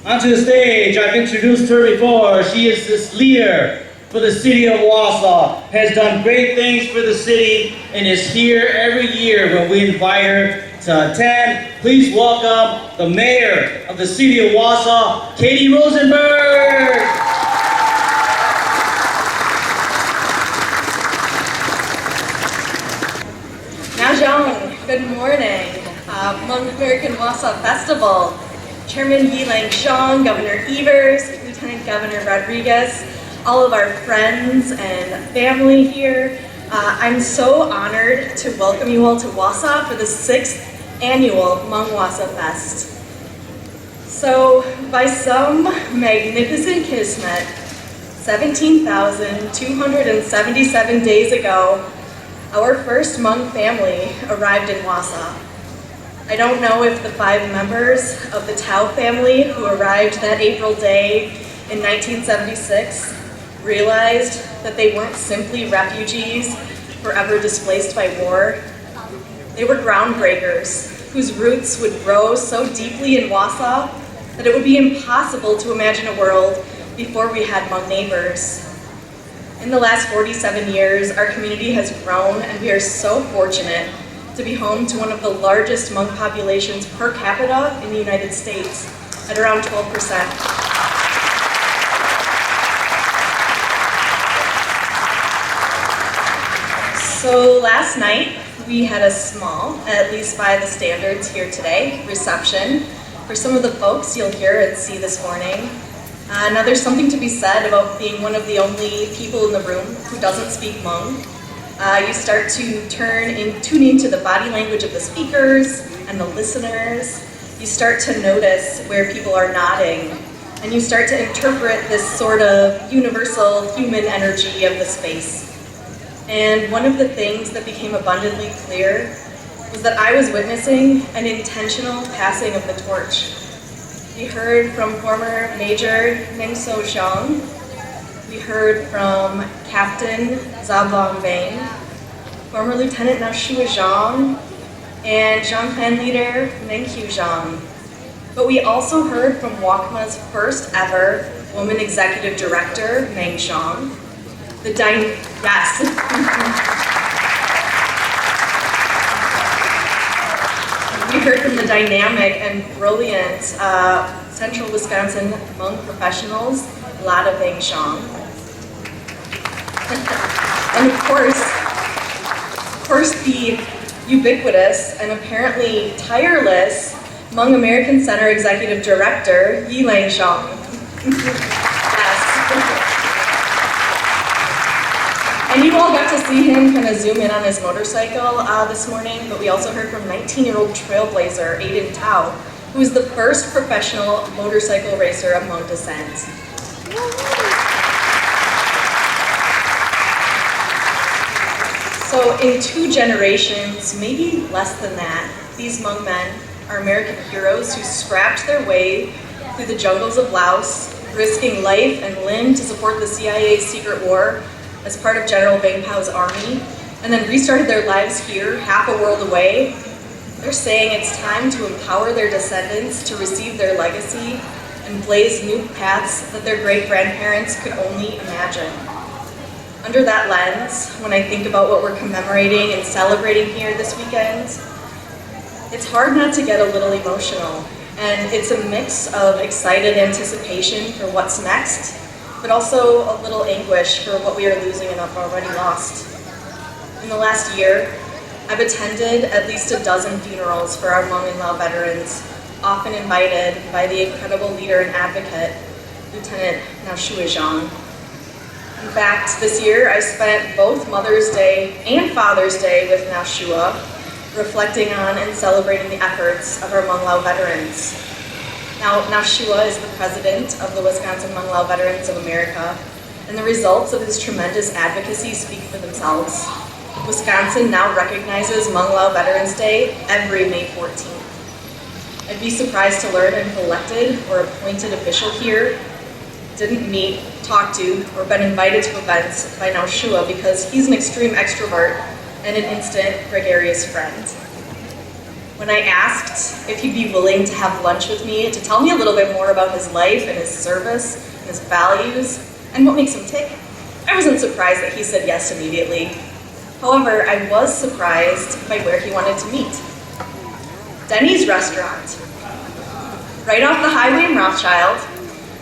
Onto the stage, I've introduced her before. She is this leader for the city of Wausau, has done great things for the city, and is here every year when we invite her to attend. Please welcome the mayor of the city of Wausau, Katie Rosenberg. Good morning. Hmong American Wausau Festival. Chairman Yilang Zhang, Governor Evers, Lieutenant Governor Rodriguez, all of our friends and family here. I'm so honored to welcome you all to Wausau for the 6th annual Hmong Wausau Fest. So, by some magnificent kismet, 17,277 days ago, our first Hmong family arrived in Wausau. I don't know if the 5 members of the Txhawb family who arrived that April day in 1976 realized that they weren't simply refugees forever displaced by war. They were groundbreakers whose roots would grow so deeply in Wausau that it would be impossible to imagine a world before we had Hmong neighbors. In the last 47 years, our community has grown, and we are so fortunate to be home to one of the largest Hmong populations per capita in the United States, at around 12%. So last night, we had a small, at least by the standards here today, reception for some of the folks you'll hear and see this morning. Now there's something to be said about being one of the only people in the room who doesn't speak Hmong. You start to tune into the body language of the speakers and the listeners. You start to notice where people are nodding, and you start to interpret this sort of universal human energy of the space. And one of the things that became abundantly clear was that I was witnessing an intentional passing of the torch. We heard from former Major Nengso Zhang. We heard from Captain Zabong Bang, former Lieutenant Nashua Zhang, and Zhanghan leader Mengqiu Zhang. But we also heard from WACMA's first ever woman executive director, Meng Zhang. We heard from the dynamic and brilliant Central Wisconsin Hmong professionals, Lada Beng Zhang. And of course, the ubiquitous and apparently tireless Hmong American Center Executive Director, Yilang Zhang. Yes. And you all got to see him kind of zoom in on his motorcycle this morning, but we also heard from 19-year-old trailblazer Aiden Tao, who is the first professional motorcycle racer of Hmong descent. So in 2 generations, maybe less than that, these Hmong men are American heroes who scrapped their way through the jungles of Laos, risking life and limb to support the CIA's secret war as part of General Bang Pao's army, and then restarted their lives here, half a world away. They're saying it's time to empower their descendants to receive their legacy and blaze new paths that their great-grandparents could only imagine. Under that lens, when I think about what we're commemorating and celebrating here this weekend, it's hard not to get a little emotional. And it's a mix of excited anticipation for what's next, but also a little anguish for what we are losing and have already lost. In the last year, I've attended at least a dozen funerals for our Hmong and Lao veterans, often invited by the incredible leader and advocate, Lieutenant Nashua Zhang. In fact, this year I spent both Mother's Day and Father's Day with Nashua, reflecting on and celebrating the efforts of our Hmong Lao veterans. Now, Nashua is the president of the Wisconsin Hmong Lao Veterans of America, and the results of his tremendous advocacy speak for themselves. Wisconsin now recognizes Hmong Lao Veterans Day every May 14th. I'd be surprised to learn an elected or appointed official here didn't meet, talk to, or been invited to events by Nashua because he's an extreme extrovert and an instant gregarious friend. When I asked if he'd be willing to have lunch with me to tell me a little bit more about his life and his service and his values and what makes him tick, I wasn't surprised that he said yes immediately. However, I was surprised by where he wanted to meet. Denny's restaurant, right off the highway in Rothschild.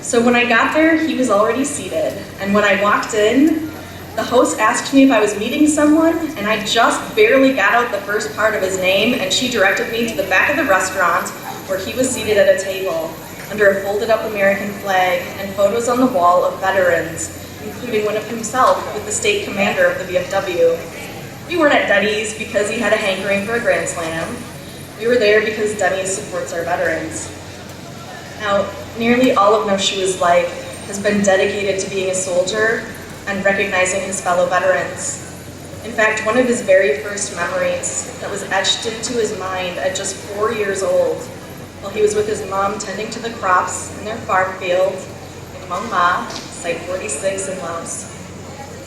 So when I got there, he was already seated. And when I walked in, the host asked me if I was meeting someone, and I just barely got out the first part of his name, and she directed me to the back of the restaurant where he was seated at a table under a folded up American flag and photos on the wall of veterans, including one of himself with the state commander of the VFW. We weren't at Denny's because he had a hankering for a Grand Slam. We were there because Denny's supports our veterans. Now, nearly all of Noshua's life has been dedicated to being a soldier and recognizing his fellow veterans. In fact, one of his very first memories that was etched into his mind at just 4 years old, while he was with his mom tending to the crops in their farm field in Hmong Ma, Site 46 in Laos.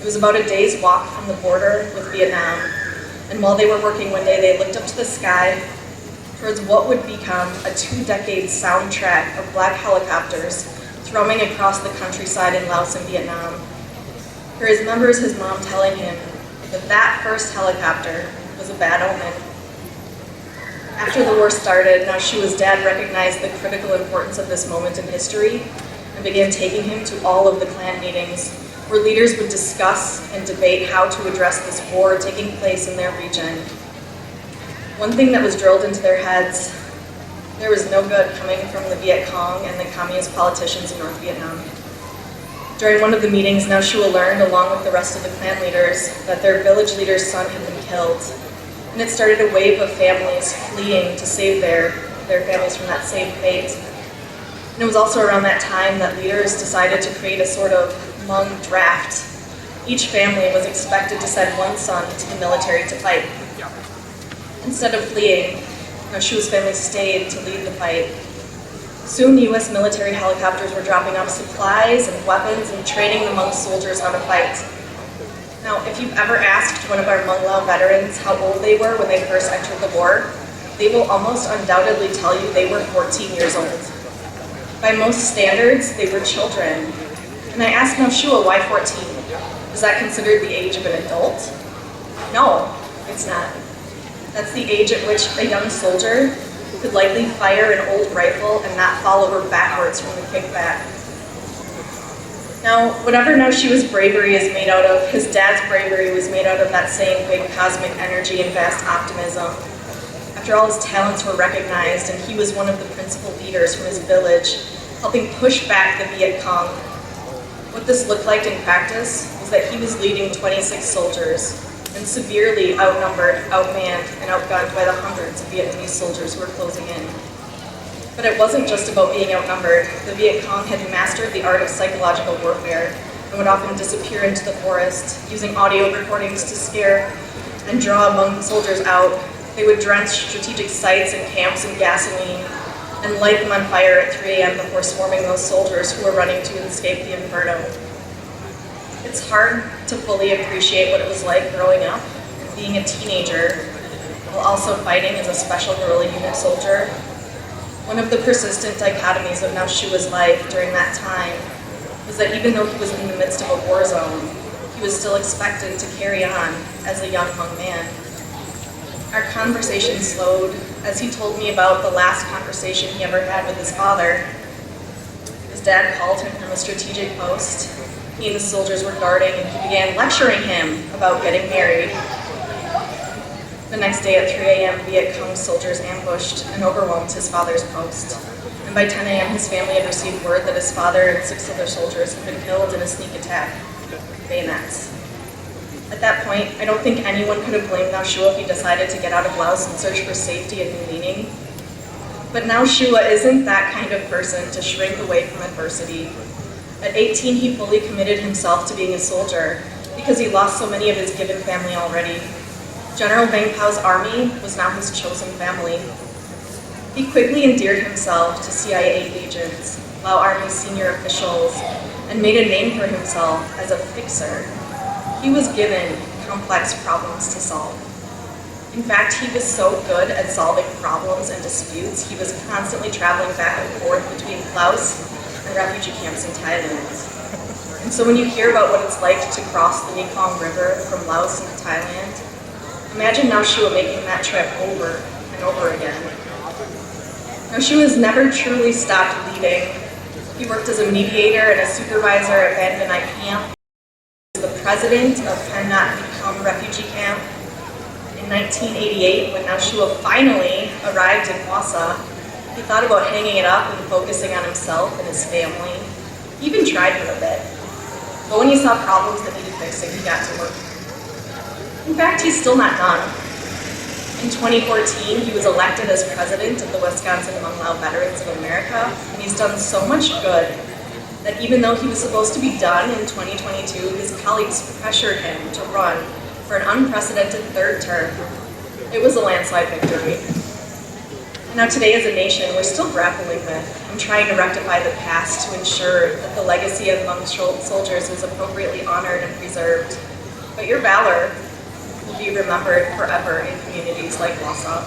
It was about a day's walk from the border with Vietnam, and while they were working one day, they looked up to the sky towards what would become a 2-decade soundtrack of black helicopters thrumming across the countryside in Laos and Vietnam. For his members, his mom telling him that that first helicopter was a bad omen. After the war started, Noshua's dad recognized the critical importance of this moment in history and began taking him to all of the clan meetings, where leaders would discuss and debate how to address this war taking place in their region. One thing that was drilled into their heads, there was no good coming from the Viet Cong and the communist politicians in North Vietnam. During one of the meetings, Noshua learned, along with the rest of the clan leaders, that their village leader's son had been killed. And it started a wave of families fleeing to save their families from that same fate. And it was also around that time that leaders decided to create a sort of Hmong draft. Each family was expected to send one son to the military to fight. Instead of fleeing, Noshua's family stayed to lead the fight. Soon, U.S. military helicopters were dropping off supplies and weapons and training the Hmong soldiers how to fight. Now, if you've ever asked one of our Hmong Lao veterans how old they were when they first entered the war, they will almost undoubtedly tell you they were 14 years old. By most standards, they were children. And I asked Noshua, why 14? Is that considered the age of an adult? No, it's not. That's the age at which a young soldier could likely fire an old rifle and not fall over backwards from the kickback. Now, whatever Noshua's bravery is made out of, his dad's bravery was made out of that same big cosmic energy and vast optimism. After all, his talents were recognized, and he was one of the principal leaders from his village, helping push back the Viet Cong. What this looked like in practice was that he was leading 26 soldiers, and severely outnumbered, outmanned, and outgunned by the hundreds of Vietnamese soldiers who were closing in. But it wasn't just about being outnumbered. The Viet Cong had mastered the art of psychological warfare and would often disappear into the forest, using audio recordings to scare and draw Hmong soldiers out. They would drench strategic sites and camps in gasoline and light them on fire at 3 a.m. before swarming those soldiers who were running to escape the inferno. It's hard to fully appreciate what it was like growing up and being a teenager while also fighting as a special guerrilla unit soldier. One of the persistent dichotomies of Noshua's life during that time was that even though he was in the midst of a war zone, he was still expected to carry on as a young Hmong man. Our conversation slowed as he told me about the last conversation he ever had with his father. His dad called him from a strategic post. He and the soldiers were guarding, and he began lecturing him about getting married. The next day at 3 a.m., Viet Cong soldiers ambushed and overwhelmed his father's post. And by 10 a.m., his family had received word that his father and 6 other soldiers had been killed in a sneak attack with bayonets. At that point, I don't think anyone could have blamed Noshua if he decided to get out of Laos and search for safety and new meaning. But Noshua isn't that kind of person to shrink away from adversity. At 18, he fully committed himself to being a soldier because he lost so many of his given family already. General Bang Pao's army was now his chosen family. He quickly endeared himself to CIA agents, Lao Army senior officials, and made a name for himself as a fixer. He was given complex problems to solve. In fact, he was so good at solving problems and disputes, he was constantly traveling back and forth between Laos and refugee camps in Thailand. And so when you hear about what it's like to cross the Mekong River from Laos into Thailand, imagine Shua making that trip over and over again. Shua has never truly stopped leading. He worked as a mediator and a supervisor at Ban Vinai Camp. He was the president of Pen Nhat Mekong Refugee Camp. In 1988, when Shua finally arrived in Wausau, he thought about hanging it up and focusing on himself and his family. He even tried for a bit. But when he saw problems that needed fixing, he got to work. In fact, he's still not done. In 2014, he was elected as president of the Wisconsin Hmong Lao Veterans of America, and he's done so much good that even though he was supposed to be done in 2022, his colleagues pressured him to run for an unprecedented third term. It was a landslide victory. Now today as a nation, we're still grappling with and trying to rectify the past to ensure that the legacy of Hmong soldiers is appropriately honored and preserved. But your valor will be remembered forever in communities like Wausau.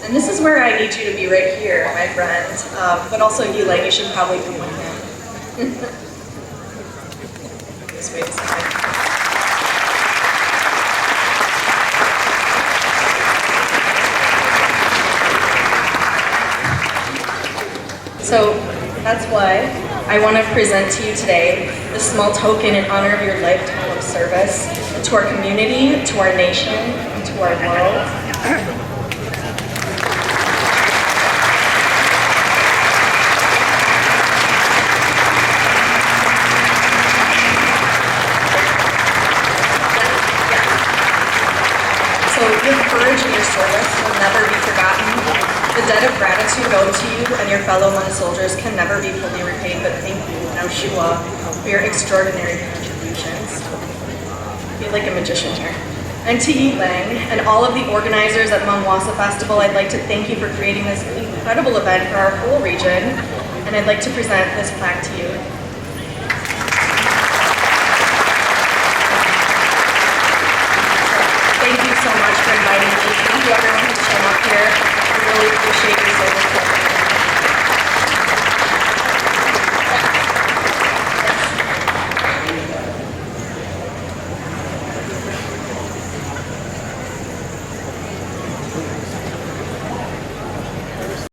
And this is where I need you to be right here, my friend. But also you, you should probably come with him. Just wait a second. So that's why I want to present to you today this small token in honor of your lifetime of service to our community, to our nation, and to our world. So your courage and your service will never be forgotten. The debt of gratitude owed to you and your fellow Hmong soldiers can never be fully repaid, but thank you, Shua, for your extraordinary contributions. I feel like a magician here. And to Yi Lang and all of the organizers at Hmong Wausau Festival, I'd like to thank you for creating this incredible event for our whole region, and I'd like to present this plaque to you. Thank you so much for inviting me. Thank you everyone who's shown up here. I really appreciate your service.